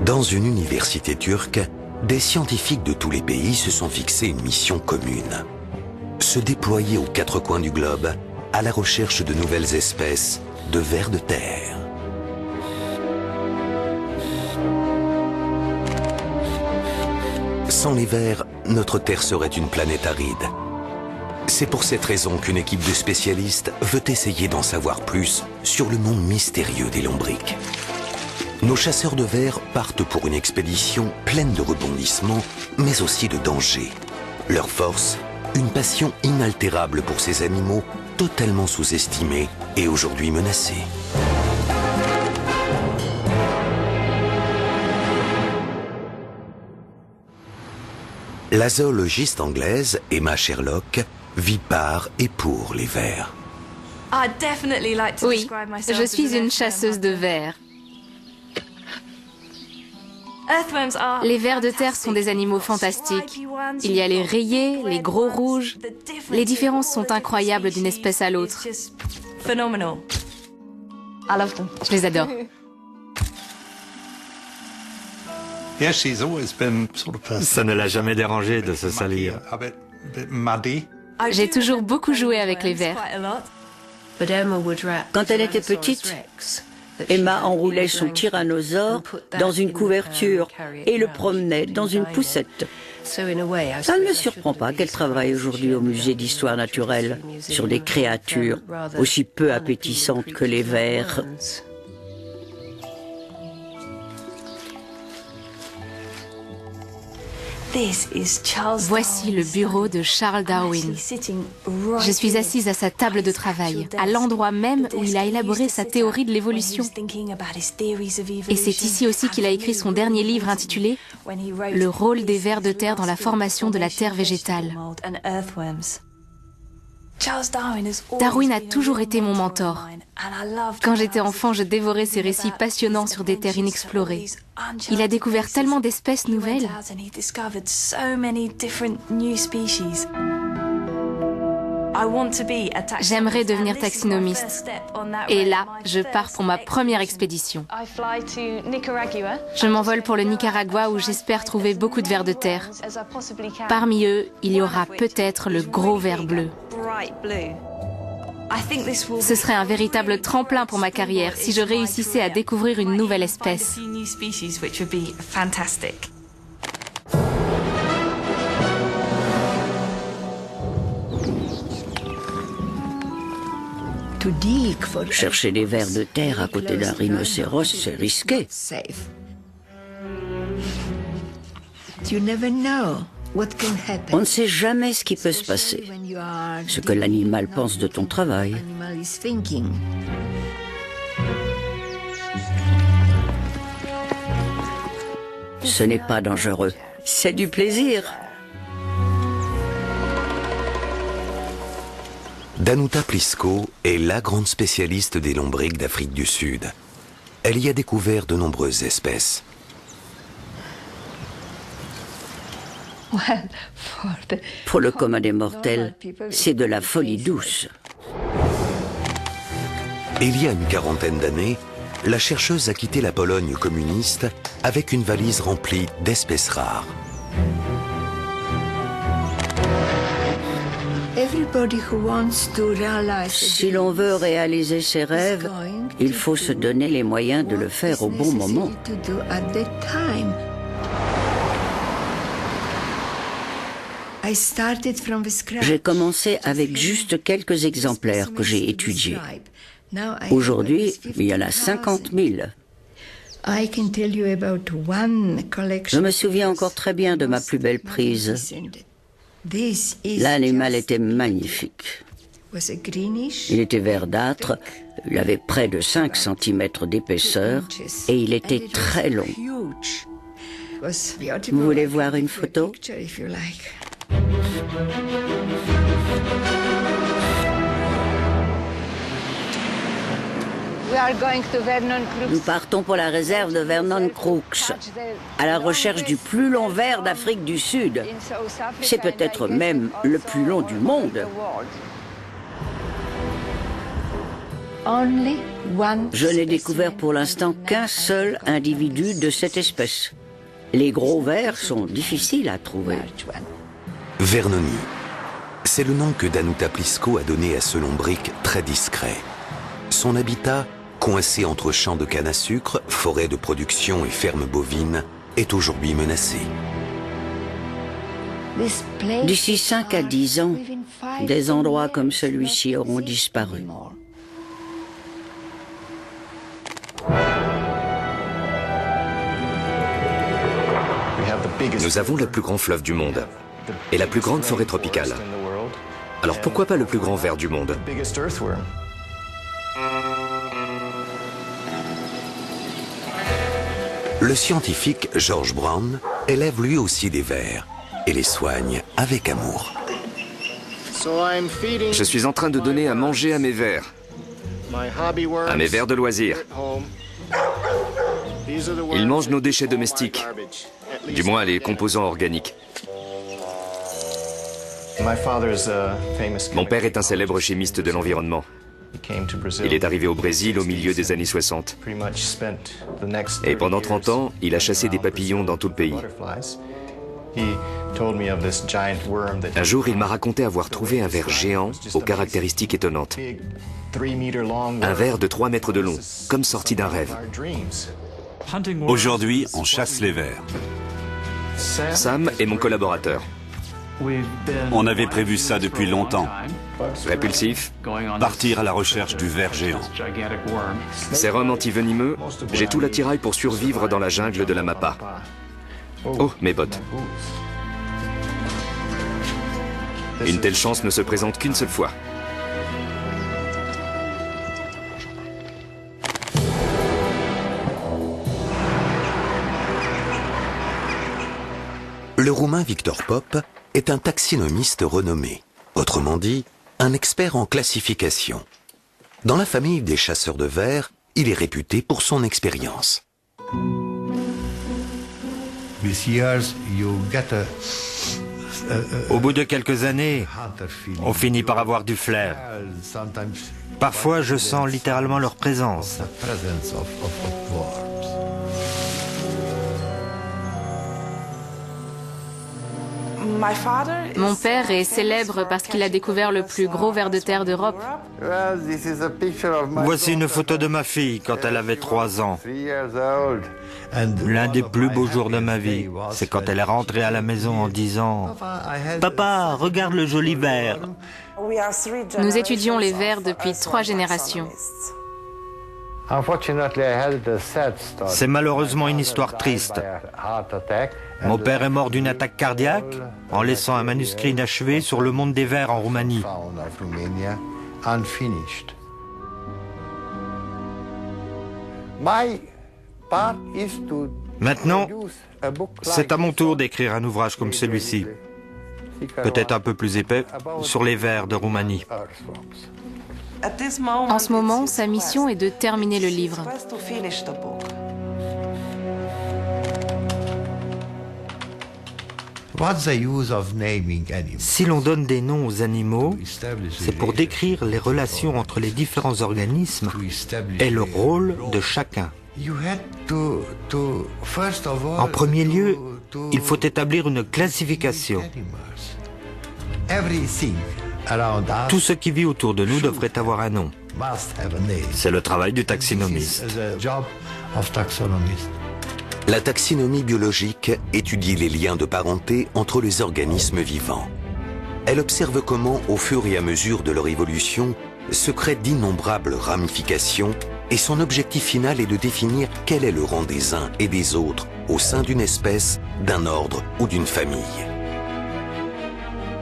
Dans une université turque, des scientifiques de tous les pays se sont fixés une mission commune. Se déployer aux quatre coins du globe à la recherche de nouvelles espèces de vers de terre. Sans les vers, notre Terre serait une planète aride. C'est pour cette raison qu'une équipe de spécialistes veut essayer d'en savoir plus sur le monde mystérieux des lombrics. Nos chasseurs de vers partent pour une expédition pleine de rebondissements, mais aussi de dangers. Leur force, une passion inaltérable pour ces animaux totalement sous-estimés et aujourd'hui menacés. La zoologiste anglaise Emma Sherlock vit par et pour les vers. Oui, je suis une chasseuse de vers. Les vers de terre sont des animaux fantastiques. Il y a les rayés, les gros rouges. Les différences sont incroyables d'une espèce à l'autre. Je les adore. Ça ne l'a jamais dérangé de se salir. J'ai toujours beaucoup joué avec les vers. Quand elle était petite, Emma enroulait son tyrannosaure dans une couverture et le promenait dans une poussette. Ça ne me surprend pas qu'elle travaille aujourd'hui au musée d'histoire naturelle sur des créatures aussi peu appétissantes que les vers. Voici le bureau de Charles Darwin. Je suis assise à sa table de travail, à l'endroit même où il a élaboré sa théorie de l'évolution. Et c'est ici aussi qu'il a écrit son dernier livre intitulé « Le rôle des vers de terre dans la formation de la terre végétale ». Darwin a toujours été mon mentor. Quand j'étais enfant, je dévorais ses récits passionnants sur des terres inexplorées. Il a découvert tellement d'espèces nouvelles. J'aimerais devenir taxinomiste. Et là, je pars pour ma première expédition. Je m'envole pour le Nicaragua où j'espère trouver beaucoup de vers de terre. Parmi eux, il y aura peut-être le gros ver bleu. Ce serait un véritable tremplin pour ma carrière si je réussissais à découvrir une nouvelle espèce. Chercher des vers de terre à côté d'un rhinocéros, c'est risqué. On ne sait jamais ce qui peut se passer, ce que l'animal pense de ton travail. Ce n'est pas dangereux, c'est du plaisir. Danuta Plisko est la grande spécialiste des lombrics d'Afrique du Sud. Elle y a découvert de nombreuses espèces. Pour le commun des mortels, c'est de la folie douce. Il y a une quarantaine d'années, la chercheuse a quitté la Pologne communiste avec une valise remplie d'espèces rares. Si l'on veut réaliser ses rêves, il faut se donner les moyens de le faire au bon moment. J'ai commencé avec juste quelques exemplaires que j'ai étudiés. Aujourd'hui, il y en a 50 000. Je me souviens encore très bien de ma plus belle prise. L'animal était magnifique. Il était verdâtre, il avait près de 5 cm d'épaisseur et il était très long. Vous voulez voir une photo ? Nous partons pour la réserve de Vernon Crooks, à la recherche du plus long ver d'Afrique du Sud. C'est peut-être même le plus long du monde. Je n'ai découvert pour l'instant qu'un seul individu de cette espèce. Les gros vers sont difficiles à trouver. Vernoni. C'est le nom que Danuta Plisko a donné à ce lombric très discret. Son habitat, coincé entre champs de canne à sucre, forêts de production et fermes bovines, est aujourd'hui menacé. D'ici 5 à 10 ans, des endroits comme celui-ci auront disparu. Nous avons le plus grand fleuve du monde et la plus grande forêt tropicale. Alors pourquoi pas le plus grand ver du monde? Le scientifique George Brown élève lui aussi des vers et les soigne avec amour. Je suis en train de donner à manger à mes vers de loisirs. Ils mangent nos déchets domestiques, du moins les composants organiques. Mon père est un célèbre chimiste de l'environnement. Il est arrivé au Brésil au milieu des années 60. Et pendant 30 ans, il a chassé des papillons dans tout le pays. Un jour, il m'a raconté avoir trouvé un ver géant aux caractéristiques étonnantes. Un ver de 3 mètres de long, comme sorti d'un rêve. Aujourd'hui, on chasse les vers. Sam est mon collaborateur. On avait prévu ça depuis longtemps. Répulsif, Partir à la recherche du ver géant. sérum antivenimeux, j'ai tout l'attirail pour survivre dans la jungle de l'Amapá. Oh, mes bottes. Une telle chance ne se présente qu'une seule fois. Le Roumain Victor Pop est un taxinomiste renommé, autrement dit, un expert en classification. Dans la famille des chasseurs de vers, il est réputé pour son expérience. Au bout de quelques années, on finit par avoir du flair. Parfois, je sens littéralement leur présence. Mon père est célèbre parce qu'il a découvert le plus gros ver de terre d'Europe. Voici une photo de ma fille quand elle avait 3 ans. L'un des plus beaux jours de ma vie, c'est quand elle est rentrée à la maison en disant « Papa, regarde le joli ver ». Nous étudions les vers depuis 3 générations. C'est malheureusement une histoire triste. Mon père est mort d'une attaque cardiaque en laissant un manuscrit inachevé sur le monde des vers en Roumanie. Maintenant, c'est à mon tour d'écrire un ouvrage comme celui-ci, peut-être un peu plus épais, sur les vers de Roumanie. En ce moment, sa mission est de terminer le livre. Si l'on donne des noms aux animaux, c'est pour décrire les relations entre les différents organismes et le rôle de chacun. En premier lieu, il faut établir une classification. Tout ce qui vit autour de nous devrait avoir un nom. C'est le travail du taxinomiste. La taxinomie biologique étudie les liens de parenté entre les organismes vivants. Elle observe comment, au fur et à mesure de leur évolution, se créent d'innombrables ramifications et son objectif final est de définir quel est le rang des uns et des autres au sein d'une espèce, d'un ordre ou d'une famille.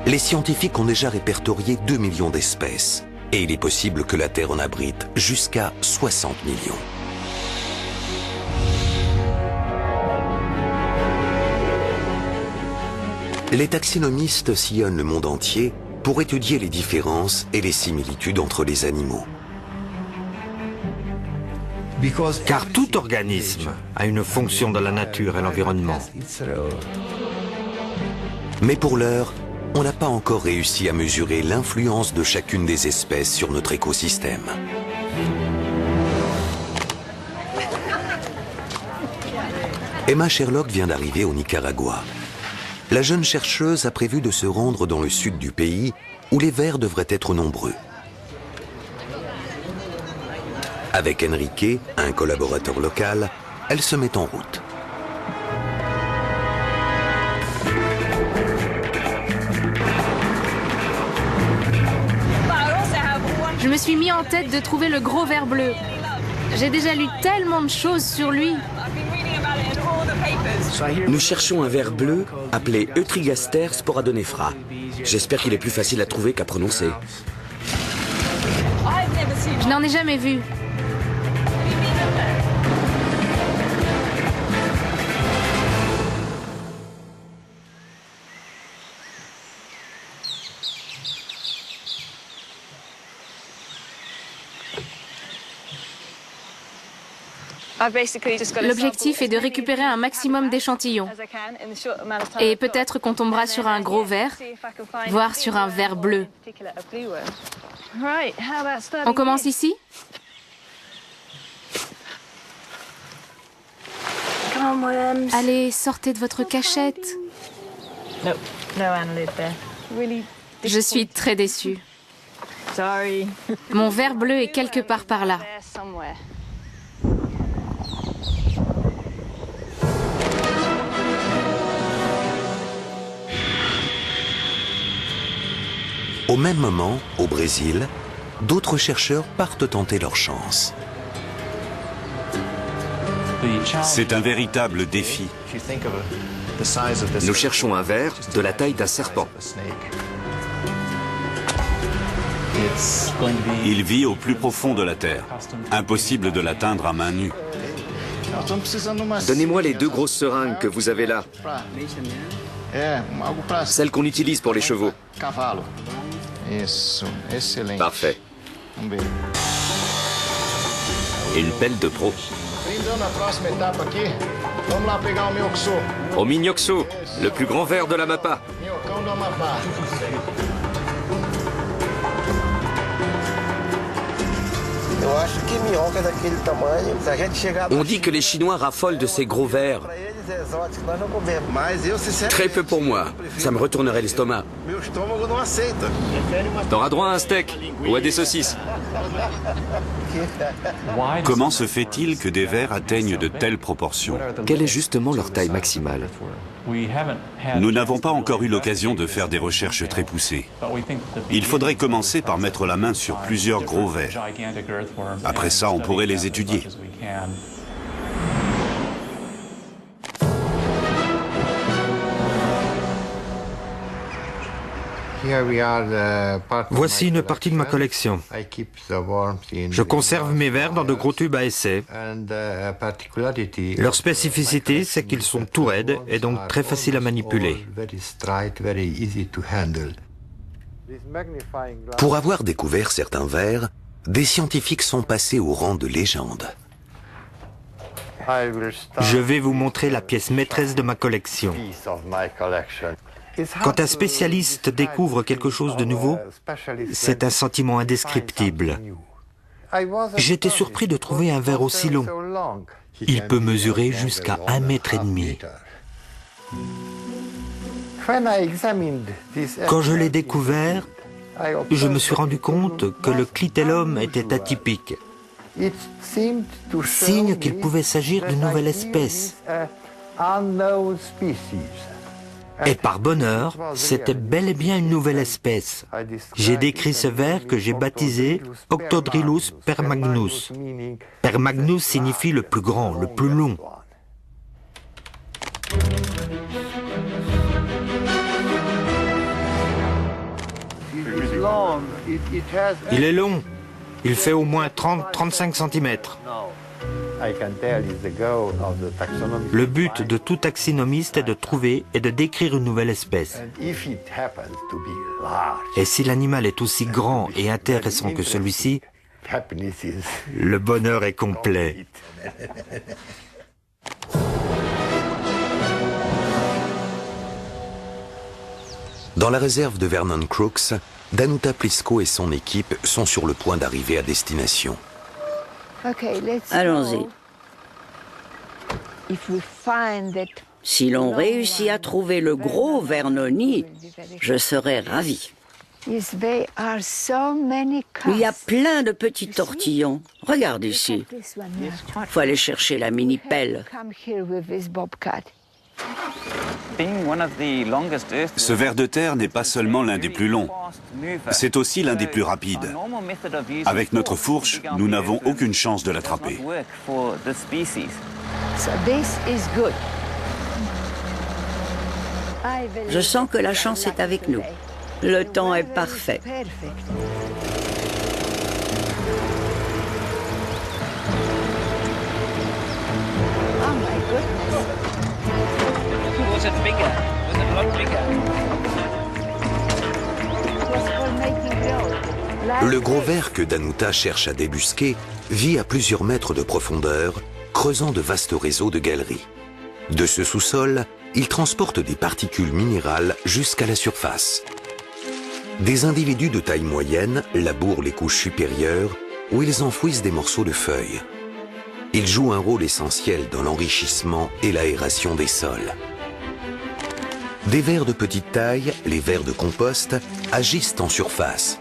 Les scientifiques ont déjà répertorié 2 millions d'espèces et il est possible que la Terre en abrite jusqu'à 60 millions. Les taxinomistes sillonnent le monde entier pour étudier les différences et les similitudes entre les animaux. Car tout organisme a une fonction dans la nature et l'environnement. Mais pour l'heure, on n'a pas encore réussi à mesurer l'influence de chacune des espèces sur notre écosystème. Emma Sherlock vient d'arriver au Nicaragua. La jeune chercheuse a prévu de se rendre dans le sud du pays, où les vers devraient être nombreux. Avec Enrique, un collaborateur local, elle se met en route. Je me suis mis en tête de trouver le gros ver bleu. J'ai déjà lu tellement de choses sur lui. Nous cherchons un ver bleu appelé Eutrigaster sporadonefra. J'espère qu'il est plus facile à trouver qu'à prononcer. Je n'en ai jamais vu. L'objectif est de récupérer un maximum d'échantillons. Et peut-être qu'on tombera sur un gros ver, voire sur un ver bleu. On commence ici? Allez, sortez de votre cachette. Je suis très déçue. Mon ver bleu est quelque part par là. Au même moment, au Brésil, d'autres chercheurs partent tenter leur chance. C'est un véritable défi. Nous cherchons un ver de la taille d'un serpent. Il vit au plus profond de la Terre. Impossible de l'atteindre à main nue. Donnez-moi les 2 grosses seringues que vous avez là. Celles qu'on utilise pour les chevaux. Parfait. Une pelle de pro. Au Minhoxo, le plus grand ver de l'Amapá. On dit que les Chinois raffolent de ces gros vers. Très peu pour moi. Ça me retournerait l'estomac. T'auras droit à un steak ou à des saucisses. Comment se fait-il que des vers atteignent de telles proportions? Quelle est justement leur taille maximale? Nous n'avons pas encore eu l'occasion de faire des recherches très poussées. Il faudrait commencer par mettre la main sur plusieurs gros vers. Après ça, on pourrait les étudier. Voici une partie de ma collection. Je conserve mes vers dans de gros tubes à essai. Leur spécificité, c'est qu'ils sont tout raides et donc très faciles à manipuler. Pour avoir découvert certains vers, des scientifiques sont passés au rang de légende. Je vais vous montrer la pièce maîtresse de ma collection. Quand un spécialiste découvre quelque chose de nouveau, c'est un sentiment indescriptible. J'étais surpris de trouver un ver aussi long. Il peut mesurer jusqu'à 1,5 mètre. Quand je l'ai découvert, je me suis rendu compte que le clitellum était atypique, signe qu'il pouvait s'agir d'une nouvelle espèce. Et par bonheur, c'était bel et bien une nouvelle espèce. J'ai décrit ce ver que j'ai baptisé Octodrilus permagnus. Permagnus signifie le plus grand, le plus long. Il est long. Il fait au moins 30-35 cm. Le but de tout taxinomiste est de trouver et de décrire une nouvelle espèce. Et si l'animal est aussi grand et intéressant que celui-ci, le bonheur est complet. Dans la réserve de Vernon Crooks, Danuta Plisko et son équipe sont sur le point d'arriver à destination. Allons-y. Si l'on réussit à trouver le gros ver noni, je serais ravi. Il y a plein de petits tortillons. Regarde ici. Faut aller chercher la mini-pelle. Ce ver de terre n'est pas seulement l'un des plus longs, c'est aussi l'un des plus rapides. Avec notre fourche, nous n'avons aucune chance de l'attraper. Je sens que la chance est avec nous. Le temps est parfait. Le gros ver que Danuta cherche à débusquer vit à plusieurs mètres de profondeur, creusant de vastes réseaux de galeries. De ce sous-sol, il transporte des particules minérales jusqu'à la surface. Des individus de taille moyenne labourent les couches supérieures où ils enfouissent des morceaux de feuilles. Ils jouent un rôle essentiel dans l'enrichissement et l'aération des sols. Des vers de petite taille, les vers de compost, agissent en surface.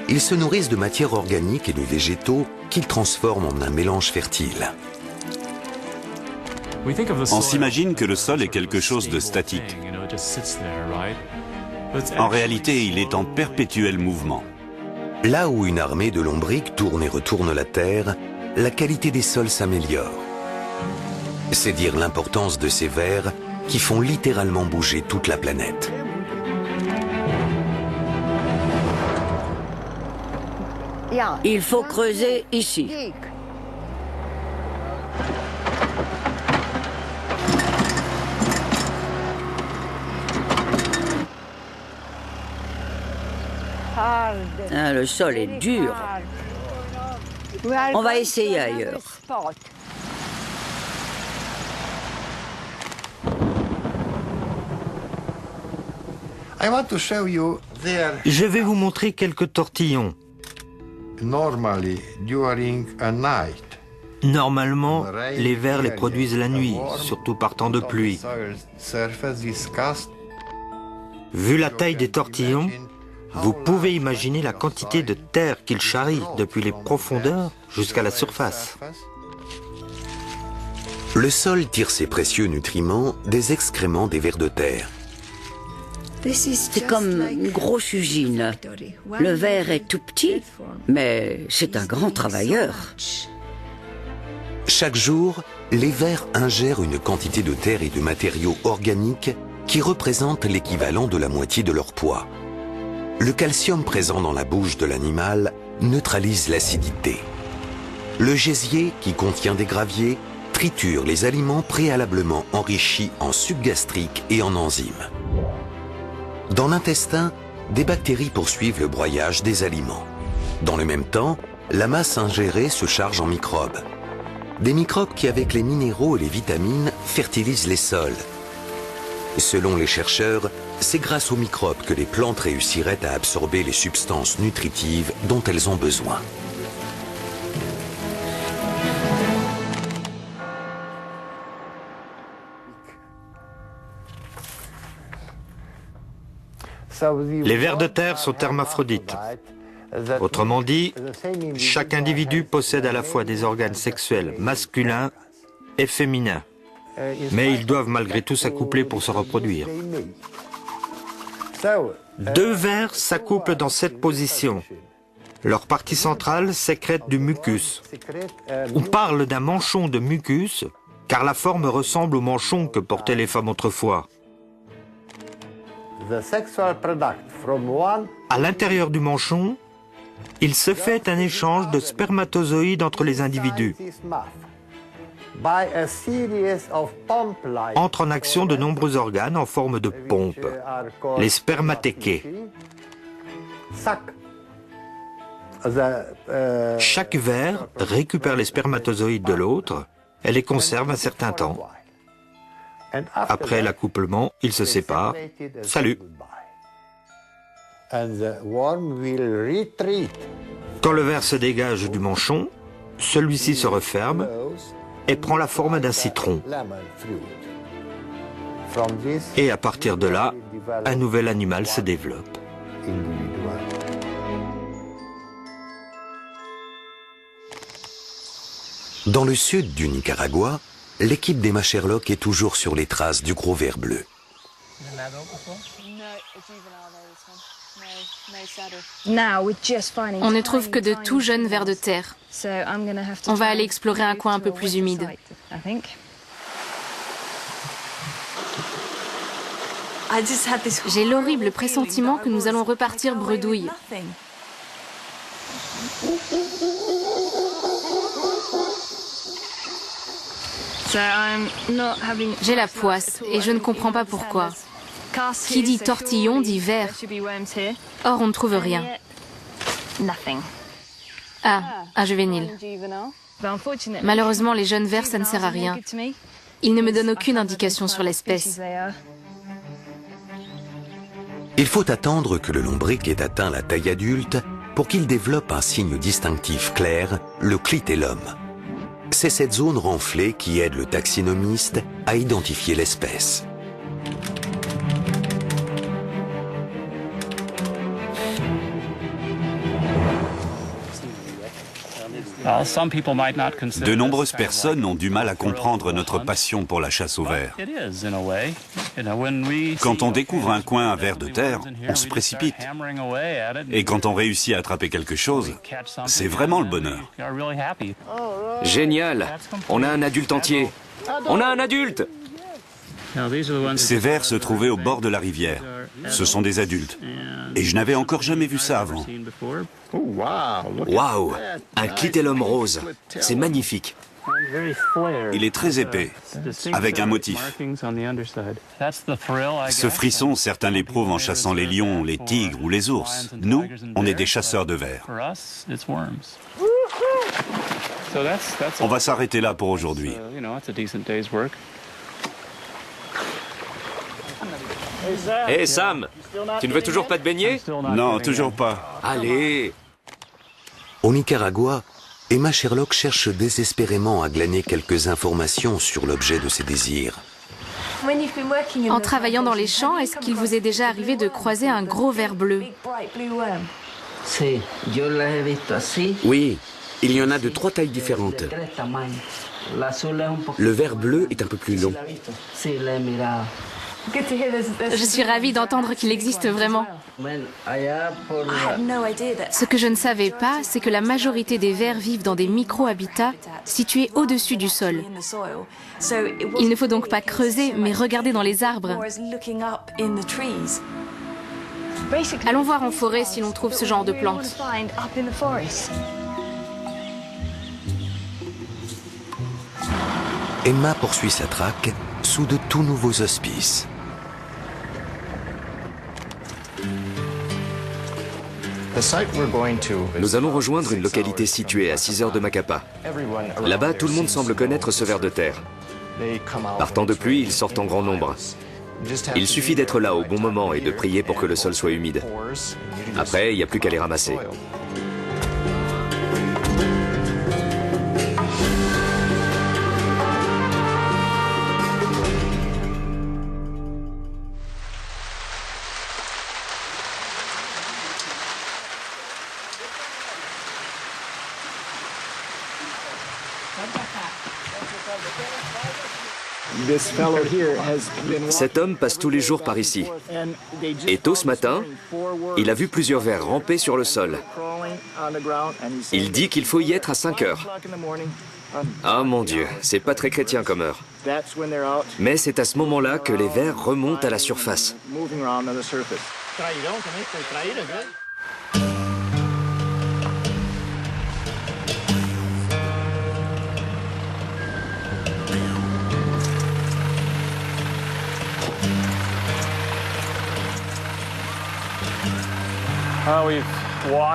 Ils se nourrissent de matière organique et de végétaux qu'ils transforment en un mélange fertile. On s'imagine que le sol est quelque chose de statique. En réalité, il est en perpétuel mouvement. Là où une armée de lombrics tourne et retourne la terre, la qualité des sols s'améliore. C'est dire l'importance de ces vers qui font littéralement bouger toute la planète. Il faut creuser ici. Ah, le sol est dur. On va essayer ailleurs. Je vais vous montrer quelques tortillons. Normalement, les vers les produisent la nuit, surtout par temps de pluie. Vu la taille des tortillons, vous pouvez imaginer la quantité de terre qu'ils charrient depuis les profondeurs jusqu'à la surface. Le sol tire ses précieux nutriments des excréments des vers de terre. C'est comme une grosse usine. Le ver est tout petit, mais c'est un grand travailleur. Chaque jour, les vers ingèrent une quantité de terre et de matériaux organiques qui représentent l'équivalent de la moitié de leur poids. Le calcium présent dans la bouche de l'animal neutralise l'acidité. Le gésier, qui contient des graviers, triture les aliments préalablement enrichis en suc gastrique et en enzymes. Dans l'intestin, des bactéries poursuivent le broyage des aliments. Dans le même temps, la masse ingérée se charge en microbes. Des microbes qui, avec les minéraux et les vitamines, fertilisent les sols. Selon les chercheurs, c'est grâce aux microbes que les plantes réussiraient à absorber les substances nutritives dont elles ont besoin. Les vers de terre sont hermaphrodites. Autrement dit, chaque individu possède à la fois des organes sexuels masculins et féminins. Mais ils doivent malgré tout s'accoupler pour se reproduire. Deux vers s'accouplent dans cette position. Leur partie centrale sécrète du mucus. On parle d'un manchon de mucus car la forme ressemble au manchon que portaient les femmes autrefois. À l'intérieur du manchon, il se fait un échange de spermatozoïdes entre les individus. Entrent en action de nombreux organes en forme de pompe, les spermatéchés. Chaque ver récupère les spermatozoïdes de l'autre et les conserve un certain temps. Après l'accouplement, ils se séparent. Salut! Quand le ver se dégage du manchon, celui-ci se referme et prend la forme d'un citron. Et à partir de là, un nouvel animal se développe. Dans le sud du Nicaragua, l'équipe d'Emma Sherlock est toujours sur les traces du gros ver bleu. On ne trouve que de tout jeunes vers de terre. On va aller explorer un coin un peu plus humide. J'ai l'horrible pressentiment que nous allons repartir bredouille. J'ai la poisse et je ne comprends pas pourquoi. Qui dit tortillon dit ver. Or, on ne trouve rien. Ah, un juvénile. Malheureusement, les jeunes vers, ça ne sert à rien. Ils ne me donnent aucune indication sur l'espèce. Il faut attendre que le lombric ait atteint la taille adulte pour qu'il développe un signe distinctif clair, le clitellum. C'est cette zone renflée qui aide le taxinomiste à identifier l'espèce. De nombreuses personnes ont du mal à comprendre notre passion pour la chasse au ver. Quand on découvre un coin à ver de terre, on se précipite. Et quand on réussit à attraper quelque chose, c'est vraiment le bonheur. Génial! On a un adulte entier. On a un adulte! Ces vers se trouvaient au bord de la rivière. Ce sont des adultes. Et je n'avais encore jamais vu ça avant. Waouh! Un clitellum rose. C'est magnifique. Il est très épais, avec un motif. Ce frisson, certains l'éprouvent en chassant les lions, les tigres ou les ours. Nous, on est des chasseurs de vers. On va s'arrêter là pour aujourd'hui. Hé Sam, tu ne veux toujours pas te baigner? Non, toujours pas. Allez! Au Nicaragua, Emma Sherlock cherche désespérément à glaner quelques informations sur l'objet de ses désirs. En travaillant dans les champs, est-ce qu'il vous est déjà arrivé de croiser un gros ver bleu? Oui, il y en a de 3 tailles différentes. Le ver bleu est un peu plus long. Je suis ravie d'entendre qu'il existe vraiment. Ce que je ne savais pas, c'est que la majorité des vers vivent dans des micro-habitats situés au-dessus du sol. Il ne faut donc pas creuser, mais regarder dans les arbres. Allons voir en forêt si l'on trouve ce genre de plantes. Emma poursuit sa traque sous de tout nouveaux auspices. Nous allons rejoindre une localité située à 6 heures de Macapa. Là-bas, tout le monde semble connaître ce ver de terre. Par temps de pluie, ils sortent en grand nombre. Il suffit d'être là au bon moment et de prier pour que le sol soit humide. Après, il n'y a plus qu'à les ramasser. Cet homme passe tous les jours par ici. Et tôt ce matin, il a vu plusieurs vers ramper sur le sol. Il dit qu'il faut y être à 5 heures. Ah mon Dieu, c'est pas très chrétien comme heure. Mais c'est à ce moment-là que les vers remontent à la surface.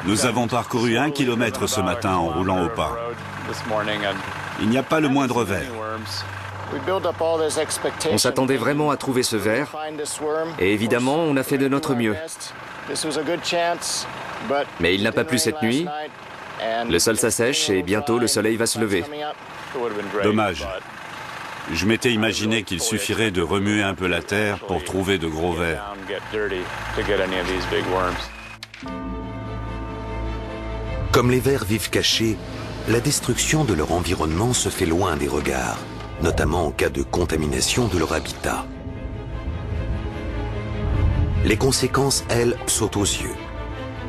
Nous avons parcouru 1 kilomètre ce matin en roulant au pas. Il n'y a pas le moindre ver. On s'attendait vraiment à trouver ce ver, et évidemment, on a fait de notre mieux. Mais il n'a pas plu cette nuit, Le sol s'assèche et bientôt le soleil va se lever. Dommage. Je m'étais imaginé qu'il suffirait de remuer un peu la terre pour trouver de gros vers. Comme les vers vivent cachés, la destruction de leur environnement se fait loin des regards, notamment en cas de contamination de leur habitat. Les conséquences, elles, sautent aux yeux,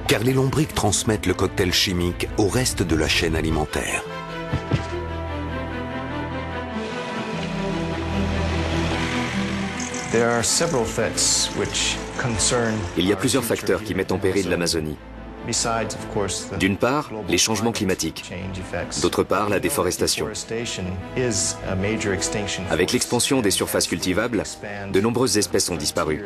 car les lombrics transmettent le cocktail chimique au reste de la chaîne alimentaire. Il y a plusieurs facteurs qui mettent en péril l'Amazonie. D'une part, les changements climatiques. D'autre part, la déforestation. Avec l'expansion des surfaces cultivables, de nombreuses espèces ont disparu.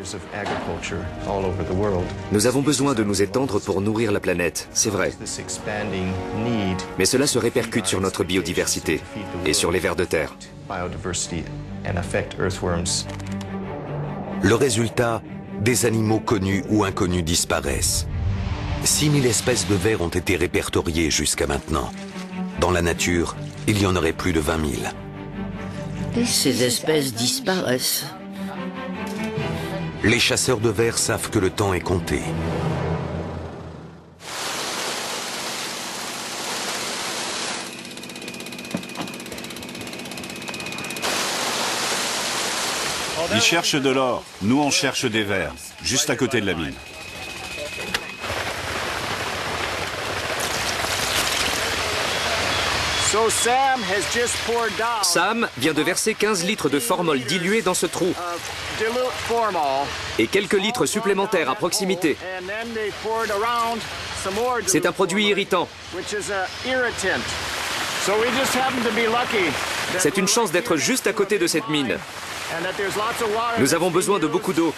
Nous avons besoin de nous étendre pour nourrir la planète, c'est vrai. Mais cela se répercute sur notre biodiversité et sur les vers de terre. Le résultat, des animaux connus ou inconnus disparaissent. 6000 espèces de vers ont été répertoriées jusqu'à maintenant. Dans la nature, il y en aurait plus de 20 000. Ces espèces disparaissent. Les chasseurs de vers savent que le temps est compté. Ils cherchent de l'or, nous on cherche des vers, juste à côté de la mine. Sam vient de verser 15 litres de formol dilué dans ce trou et quelques litres supplémentaires à proximité. C'est un produit irritant. C'est une chance d'être juste à côté de cette mine. Nous avons besoin de beaucoup d'eau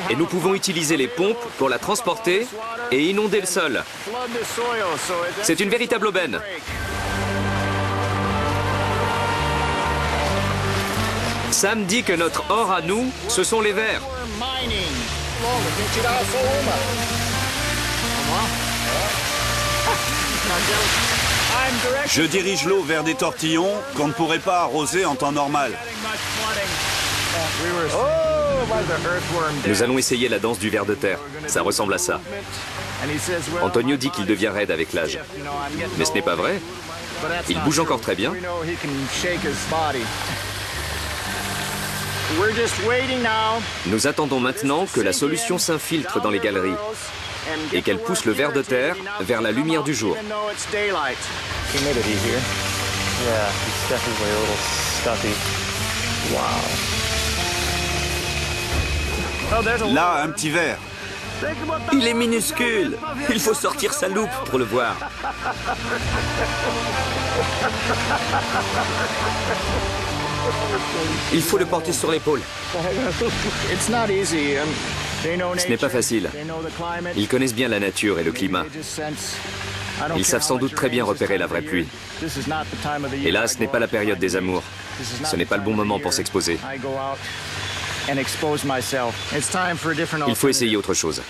et nous pouvons utiliser les pompes pour la transporter et inonder le sol. C'est une véritable aubaine. Sam dit que notre or à nous, ce sont les vers. Je dirige l'eau vers des tortillons qu'on ne pourrait pas arroser en temps normal. Nous allons essayer la danse du ver de terre. Ça ressemble à ça. Antonio dit qu'il devient raide avec l'âge. Mais ce n'est pas vrai. Il bouge encore très bien. Nous attendons maintenant que la solution s'infiltre dans les galeries et qu'elle pousse le ver de terre vers la lumière du jour. Là, un petit ver. Il est minuscule. Il faut sortir sa loupe pour le voir. Il faut le porter sur l'épaule. Ce n'est pas facile. Ils connaissent bien la nature et le climat. Ils savent sans doute très bien repérer la vraie pluie. Et là, ce n'est pas la période des amours. Ce n'est pas le bon moment pour s'exposer. Il faut essayer autre chose.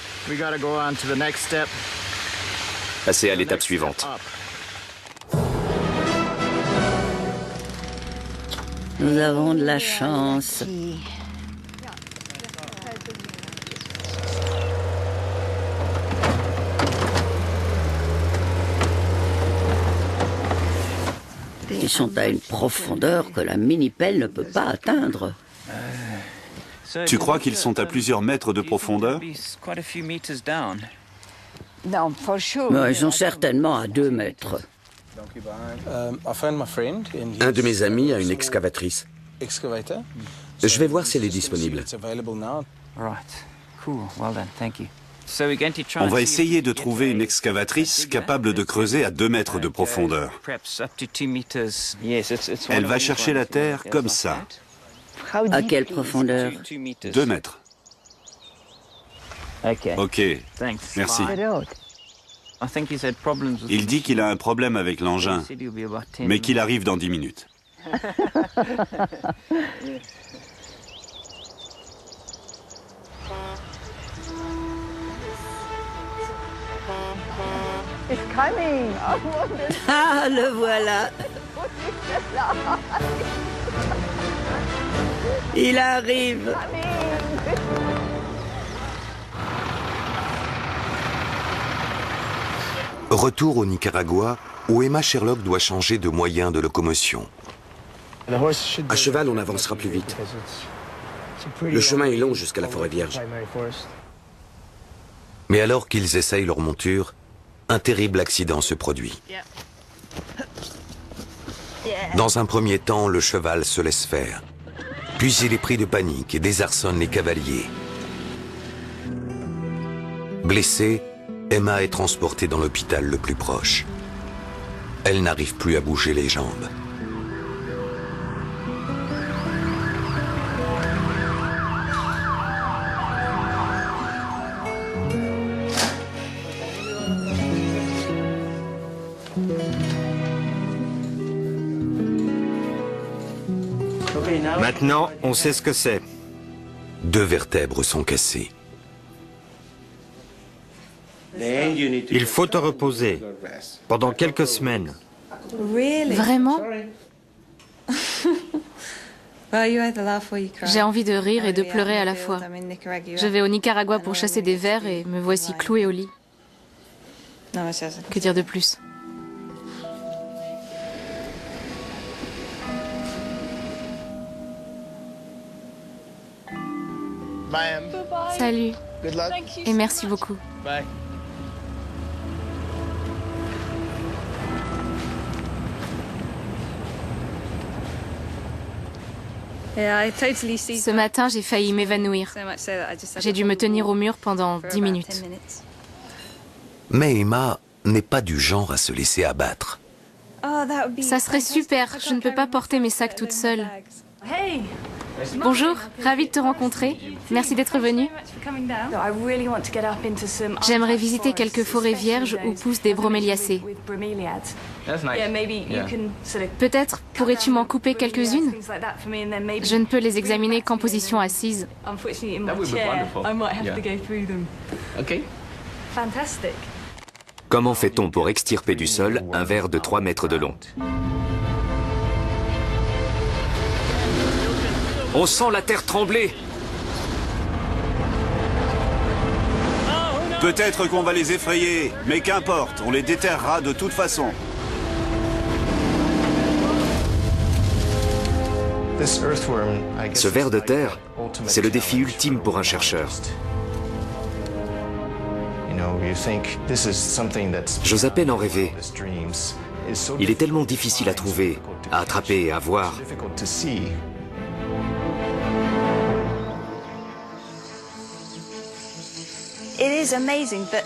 Passer à l'étape suivante. Nous avons de la chance. Ils sont à une profondeur que la mini-pelle ne peut pas atteindre. Tu crois qu'ils sont à plusieurs mètres de profondeur? Mais ils sont certainement à 2 mètres. Un de mes amis a une excavatrice. Je vais voir si elle est disponible. On va essayer de trouver une excavatrice capable de creuser à 2 mètres de profondeur. Elle va chercher la terre comme ça. À quelle profondeur? 2 mètres. Ok, merci. Il dit qu'il a un problème avec l'engin, mais qu'il arrive dans 10 minutes. Ah, le voilà. Il arrive. Retour au Nicaragua, où Emma Sherlock doit changer de moyen de locomotion. À cheval, on avancera plus vite. Le chemin est long jusqu'à la forêt vierge. Mais alors qu'ils essayent leur monture, un terrible accident se produit. Dans un premier temps, le cheval se laisse faire. Puis il est pris de panique et désarçonne les cavaliers. Blessée, Emma est transportée dans l'hôpital le plus proche. Elle n'arrive plus à bouger les jambes. Maintenant, on sait ce que c'est. 2 vertèbres sont cassées. Il faut te reposer pendant quelques semaines. Vraiment? J'ai envie de rire et de pleurer à la fois. Je vais au Nicaragua pour chasser des vers et me voici clouée au lit. Que dire de plus? Salut et merci beaucoup. Ce matin, j'ai failli m'évanouir. J'ai dû me tenir au mur pendant 10 minutes. Mais Emma n'est pas du genre à se laisser abattre. Ça serait super, je ne peux pas porter mes sacs toute seule. Bonjour, ravie de te rencontrer. Merci d'être venu. J'aimerais visiter quelques forêts vierges où poussent des broméliacées. Peut-être pourrais-tu m'en couper quelques-unes? Je ne peux les examiner qu'en position assise. Comment fait-on pour extirper du sol un ver de 3 mètres de long? On sent la terre trembler. Peut-être qu'on va les effrayer, mais qu'importe, on les déterrera de toute façon. Ce ver de terre, c'est le défi ultime pour un chercheur. J'ose à peine en rêver. Il est tellement difficile à trouver, à attraper et à voir.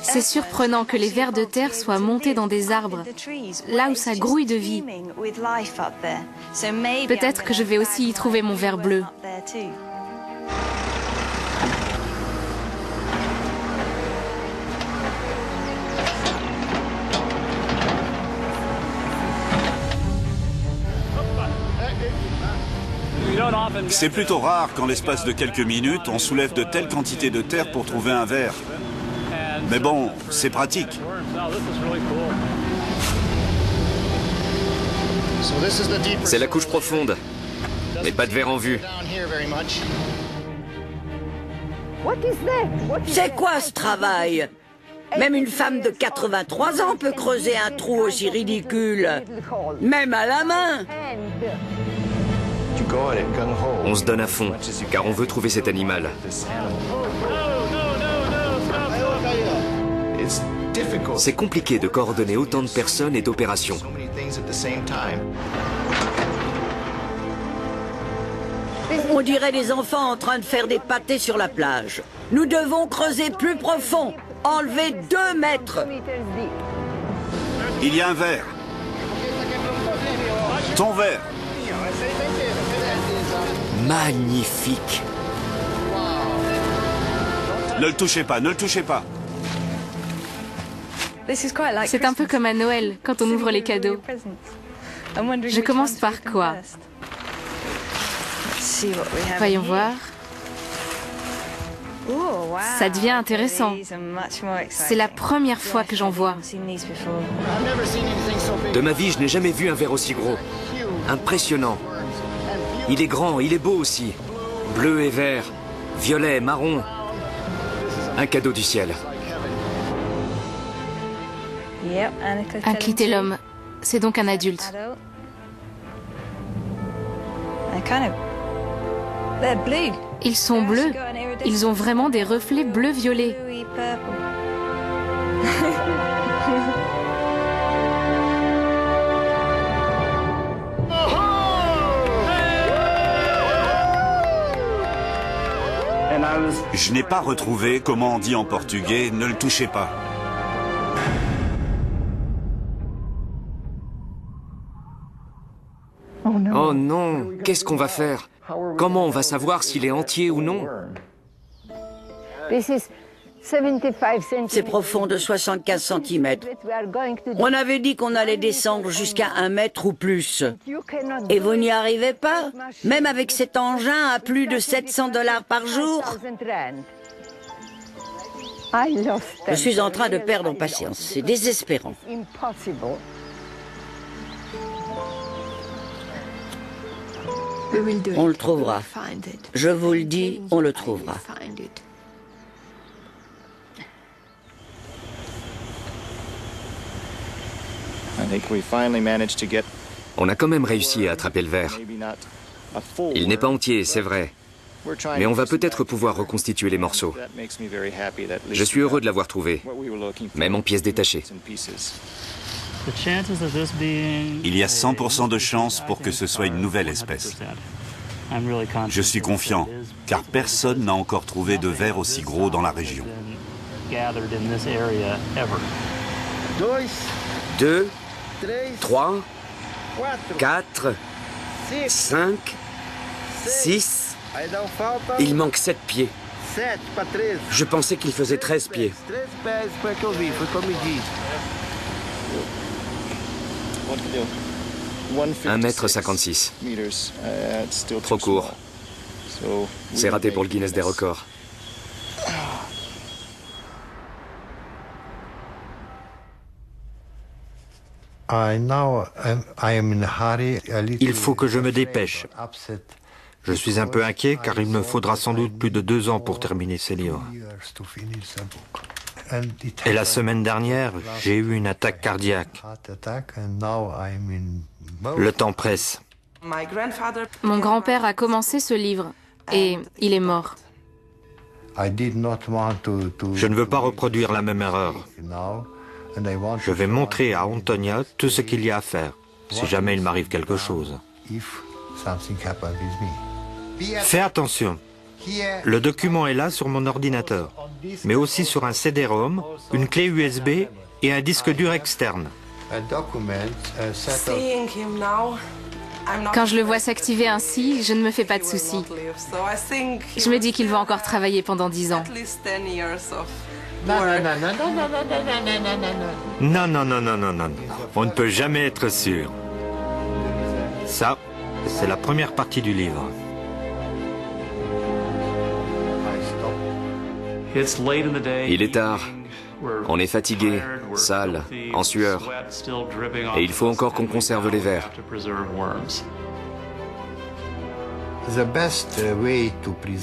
C'est surprenant que les vers de terre soient montés dans des arbres, là où ça grouille de vie. Peut-être que je vais aussi y trouver mon ver bleu. C'est plutôt rare qu'en l'espace de quelques minutes, on soulève de telles quantités de terre pour trouver un ver. Mais bon, c'est pratique. C'est la couche profonde, mais pas de ver en vue. C'est quoi ce travail? Même une femme de 83 ans peut creuser un trou aussi ridicule. Même à la main. On se donne à fond, car on veut trouver cet animal. C'est compliqué de coordonner autant de personnes et d'opérations. On dirait des enfants en train de faire des pâtés sur la plage. Nous devons creuser plus profond, enlever 2 mètres. Il y a un ver. Ton ver. Magnifique. Ne le touchez pas, ne le touchez pas. C'est un peu comme à Noël, quand on ouvre les cadeaux. Je commence par quoi? Voyons voir. Ça devient intéressant. C'est la première fois que j'en vois. De ma vie, je n'ai jamais vu un verre aussi gros. Impressionnant. Il est grand, il est beau aussi. Bleu et vert, violet, marron. Un cadeau du ciel. Un clitellum, c'est donc un adulte. Ils sont bleus. Ils ont vraiment des reflets bleu-violet. Je n'ai pas retrouvé comment on dit en portugais « ne le touchez pas ». Oh non, qu'est-ce qu'on va faire? Comment on va savoir s'il est entier ou non? C'est profond de 75 cm. On avait dit qu'on allait descendre jusqu'à 1 mètre ou plus. Et vous n'y arrivez pas? Même avec cet engin à plus de 700 $ par jour? Je suis en train de perdre en patience. C'est désespérant. On le trouvera. Je vous le dis, on le trouvera. On a quand même réussi à attraper le verre. Il n'est pas entier, c'est vrai. Mais on va peut-être pouvoir reconstituer les morceaux. Je suis heureux de l'avoir trouvé, même en pièces détachées. Il y a 100% de chance pour que ce soit une nouvelle espèce. Je suis confiant, car personne n'a encore trouvé de verre aussi gros dans la région. 2, 3, 4, 5, 6. Il manque 7 pieds. Je pensais qu'il faisait 13 pieds. 1,56 m. Trop court. C'est raté pour le Guinness des records. Il faut que je me dépêche. Je suis un peu inquiet car il me faudra sans doute plus de 2 ans pour terminer ces livres. Et la semaine dernière, j'ai eu une attaque cardiaque. Le temps presse. Mon grand-père a commencé ce livre et il est mort. Je ne veux pas reproduire la même erreur. Je vais montrer à Antonia tout ce qu'il y a à faire, si jamais il m'arrive quelque chose. Fais attention. Le document est là sur mon ordinateur, mais aussi sur un CD-ROM, une clé USB et un disque dur externe. Quand je le vois s'activer ainsi, je ne me fais pas de soucis. Je me dis qu'il va encore travailler pendant 10 ans. Non, non, non, non, non, non. On ne peut jamais être sûr. Ça, c'est la première partie du livre. Il est tard. On est fatigué, sale, en sueur. Et il faut encore qu'on conserve les vers.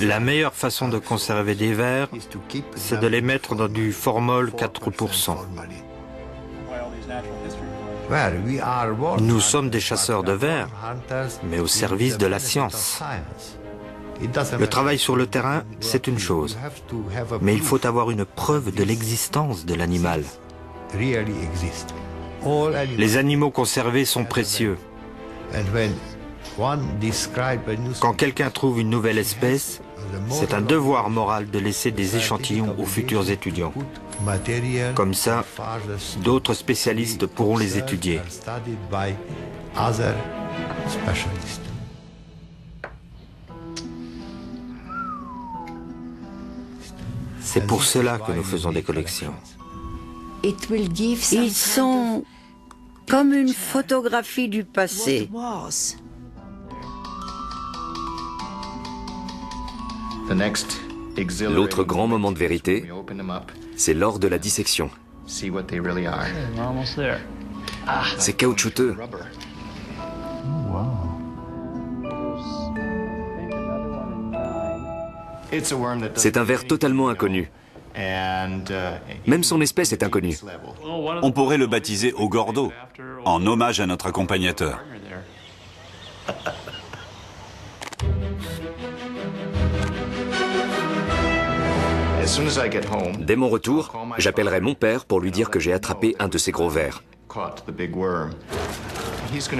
La meilleure façon de conserver des vers, c'est de les mettre dans du formol 4%. Nous sommes des chasseurs de vers, mais au service de la science. Le travail sur le terrain, c'est une chose, mais il faut avoir une preuve de l'existence de l'animal. Les animaux conservés sont précieux. Quand quelqu'un trouve une nouvelle espèce, c'est un devoir moral de laisser des échantillons aux futurs étudiants. Comme ça, d'autres spécialistes pourront les étudier. C'est pour cela que nous faisons des collections. Ils sont comme une photographie du passé. L'autre grand moment de vérité, c'est lors de la dissection. C'est caoutchouteux. C'est un ver totalement inconnu. Même son espèce est inconnue. On pourrait le baptiser au Gordo, en hommage à notre accompagnateur. Dès mon retour, j'appellerai mon père pour lui dire que j'ai attrapé un de ces gros vers.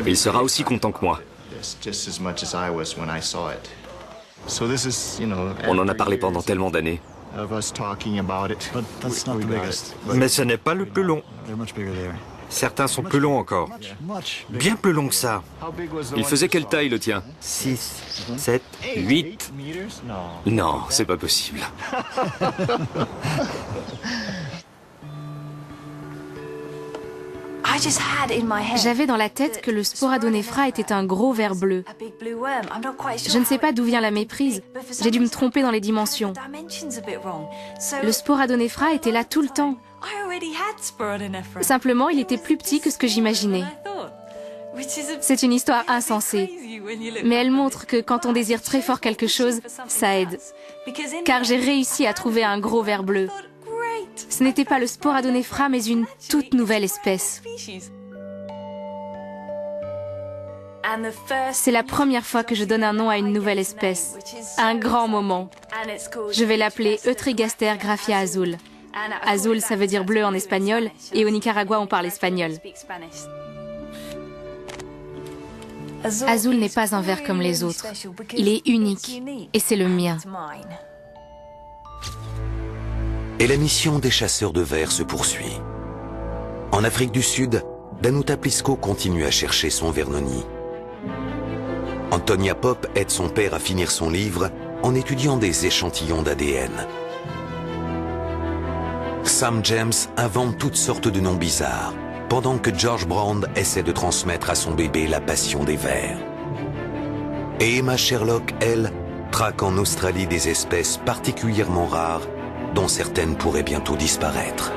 Il sera aussi content que moi. On en a parlé pendant tellement d'années. Mais ce n'est pas le plus long. Certains sont plus longs encore. Bien plus longs que ça. Il faisait quelle taille le tien? 6, 7, 8. Non, c'est pas possible. J'avais dans la tête que le Sporadonefra était un gros ver bleu. Je ne sais pas d'où vient la méprise. J'ai dû me tromper dans les dimensions. Le Sporadonefra était là tout le temps. Simplement, il était plus petit que ce que j'imaginais. C'est une histoire insensée. Mais elle montre que quand on désire très fort quelque chose, ça aide. Car j'ai réussi à trouver un gros ver bleu. Ce n'était pas le Sporadonefra, mais une toute nouvelle espèce. C'est la première fois que je donne un nom à une nouvelle espèce. Un grand moment. Je vais l'appeler Eutrigaster graphia azul. Azul, ça veut dire bleu en espagnol, et au Nicaragua, on parle espagnol. Azul n'est pas un ver comme les autres. Il est unique, et c'est le mien. Et la mission des chasseurs de vers se poursuit. En Afrique du Sud, Danuta Plisko continue à chercher son Vernoni. Antonia Pop aide son père à finir son livre en étudiant des échantillons d'ADN. Sam James invente toutes sortes de noms bizarres, pendant que George Brand essaie de transmettre à son bébé la passion des vers. Et Emma Sherlock, elle, traque en Australie des espèces particulièrement rares, dont certaines pourraient bientôt disparaître.